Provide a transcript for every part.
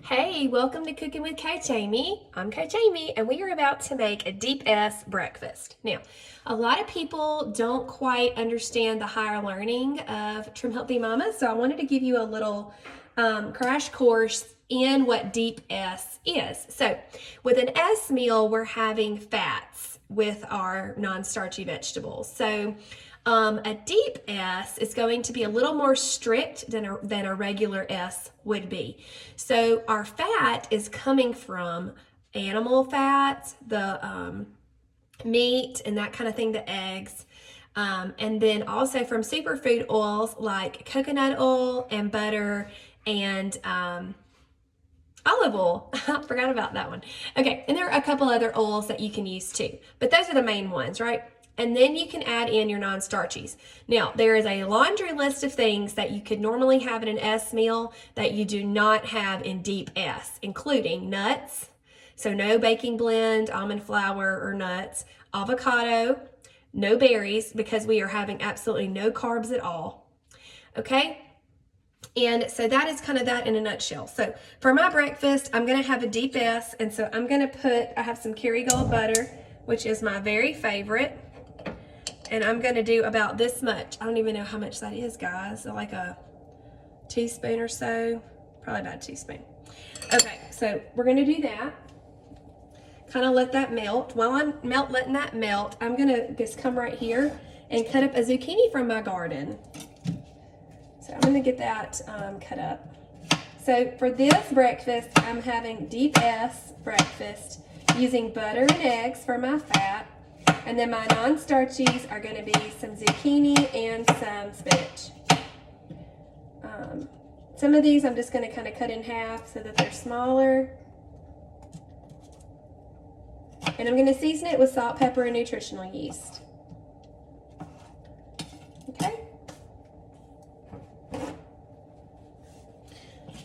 Hey, welcome to Cooking with Coach Amy. I'm Coach Amy, and we are about to make a deep S breakfast. Now, a lot of people don't quite understand the higher learning of Trim Healthy Mama, so I wanted to give you a little crash course in what deep S is. So, with an S meal, we're having fats with our non-starchy vegetables. So, a deep S is going to be a little more strict than a regular S would be. So our fat is coming from animal fats, the meat and that kind of thing, the eggs. And then also from superfood oils like coconut oil and butter and olive oil. I forgot about that one. Okay, and there are a couple other oils that you can use too, but those are the main ones, right? And then you can add in your non-starchies. Now, there is a laundry list of things that you could normally have in an S meal that you do not have in deep S, including nuts, so no baking blend, almond flour, or nuts, avocado, no berries because we are having absolutely no carbs at all. Okay? And so that is kind of that in a nutshell. So for my breakfast, I'm going to have a deep S, and so I'm going to I have some Kerrygold butter, which is my very favorite. And I'm going to do about this much. I don't even know how much that is, guys. Like a teaspoon or so. Probably about a teaspoon. Okay, so we're going to do that. Kind of let that melt. While I'm letting that melt, I'm going to just come right here and cut up a zucchini from my garden. So I'm going to get that cut up. So for this breakfast, I'm having deep S breakfast using butter and eggs for my fat. And then my non-starchies are going to be some zucchini and some spinach. Some of these I'm just going to kind of cut in half so that they're smaller. And I'm going to season it with salt, pepper, and nutritional yeast. Okay.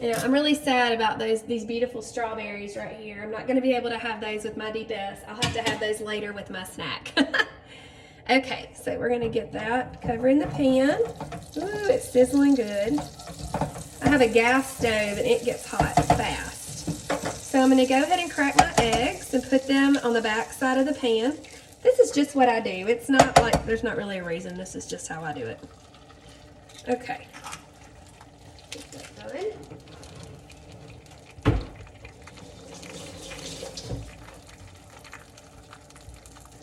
Now, I'm really sad about these beautiful strawberries right here. I'm not going to be able to have those with my deep S. I'll have to have those later with my snack. Okay, so we're going to get that covering the pan. Ooh, it's sizzling good. I have a gas stove and it gets hot fast. So I'm going to go ahead and crack my eggs and put them on the back side of the pan. This is just what I do. It's not like, there's not really a reason. This is just how I do it. Okay. Get that going.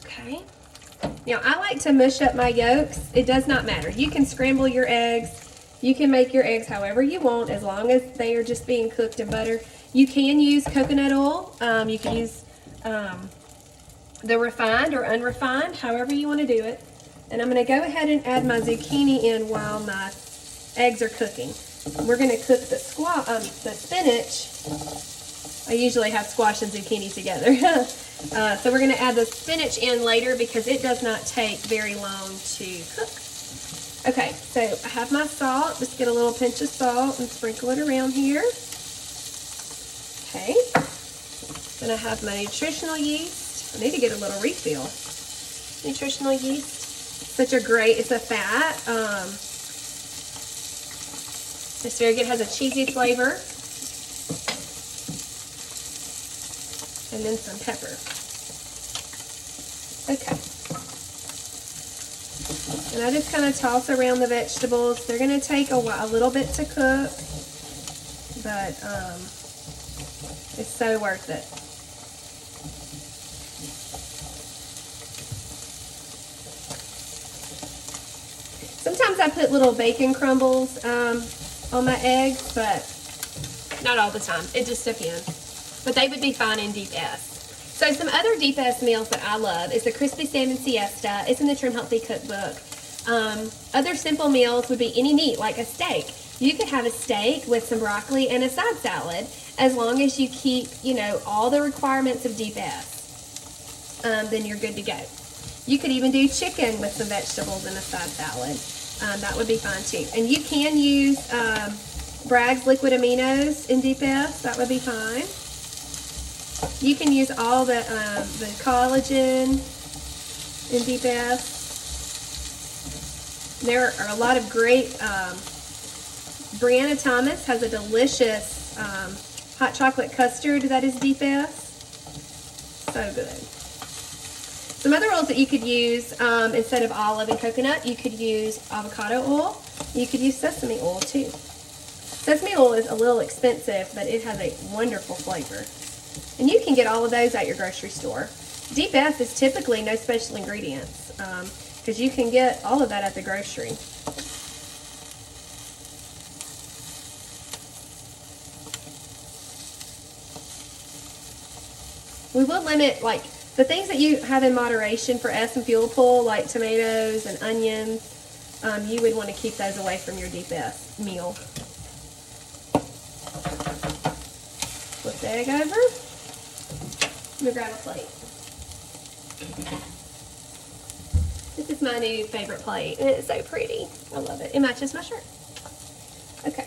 Okay. Now, I like to mush up my yolks. It does not matter. You can scramble your eggs. You can make your eggs however you want as long as they are just being cooked in butter. You can use coconut oil. You can use the refined or unrefined, however you want to do it. And I'm going to go ahead and add my zucchini in while my eggs are cooking. We're going to cook the spinach. I usually have squash and zucchini together. So we're going to add the spinach in later because it does not take very long to cook. Okay, so I have my salt. Just get a little pinch of salt and sprinkle it around here. Okay. Then I have my nutritional yeast. I need to get a little refill. Nutritional yeast. Such a great, it's a fat. It's very good. It has a cheesy flavor. And then some pepper. Okay. And I just kind of toss around the vegetables. They're going to take a little bit to cook, but it's so worth it. Sometimes I put little bacon crumbles on my eggs, but not all the time. It just depends. But they would be fine in deep S. So some other deep S meals that I love is the crispy salmon siesta. It's in the Trim Healthy cookbook. Other simple meals would be any meat, like a steak. You could have a steak with some broccoli and a side salad, as long as you keep, all the requirements of deep S. Then you're good to go. You could even do chicken with some vegetables and a side salad. That would be fine too. And you can use Bragg's liquid aminos in deep S. That would be fine. You can use all the collagen in deep S. There are a lot of great, Brianna Thomas has a delicious hot chocolate custard that is Deep S. So good. Some other oils that you could use instead of olive and coconut, you could use avocado oil. You could use sesame oil too. Sesame oil is a little expensive, but it has a wonderful flavor. And you can get all of those at your grocery store. Deep S is typically no special ingredients because you can get all of that at the grocery. We will limit, like, the things that you have in moderation for S and fuel pull, like tomatoes and onions, you would want to keep those away from your Deep S meal. Flip the egg over. Let me grab a plate. This is my new favorite plate, and it's so pretty. I love it. It matches my shirt. Okay.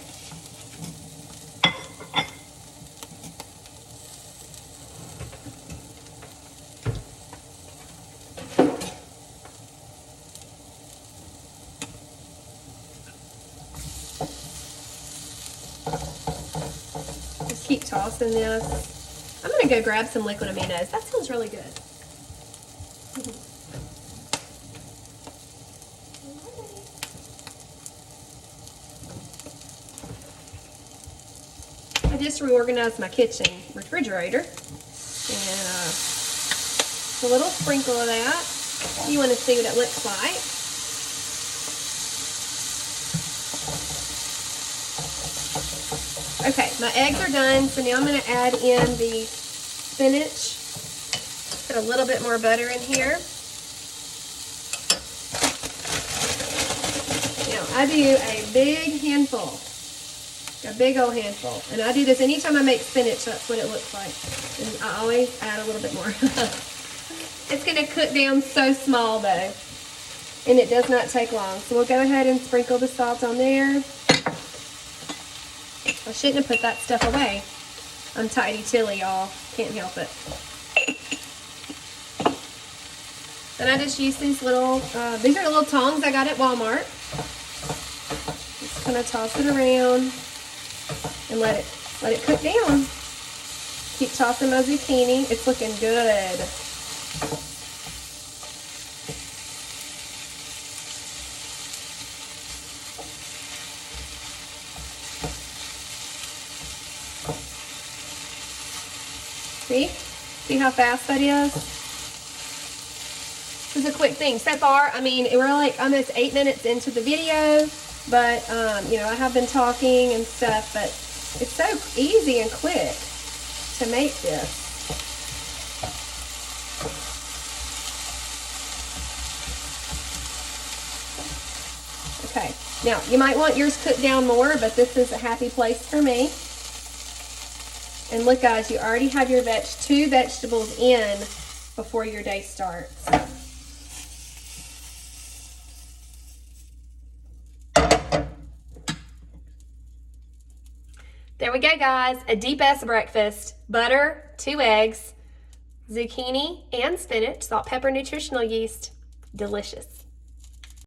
Just keep tossing this. I'm going to go grab some liquid aminos. That smells really good. I just reorganized my kitchen refrigerator, and a little sprinkle of that. You want to see what it looks like. Okay, my eggs are done, so now I'm going to add in the spinach. Put a little bit more butter in here. Now, I do a big handful. A big old handful. And I do this anytime I make spinach, that's what it looks like. And I always add a little bit more. It's going to cook down so small though. And it does not take long. So we'll go ahead and sprinkle the salt on there. I shouldn't have put that stuff away. I'm tidy-tilly, y'all. Can't help it. Then I just use these little, these are the little tongs I got at Walmart. Just kind of toss it around. And let it cook down. Keep tossing my zucchini. It's looking good. See how fast that is? This is a quick thing. So far, I mean, we're like almost 8 minutes into the video, but you know, I have been talking and stuff, but it's so easy and quick to make this. Okay, now you might want yours cooked down more, but this is a happy place for me. And look guys, you already have your two vegetables in before your day starts. There we go guys, a Deep S breakfast. Butter, 2 eggs, zucchini and spinach, salt, pepper, nutritional yeast. Delicious.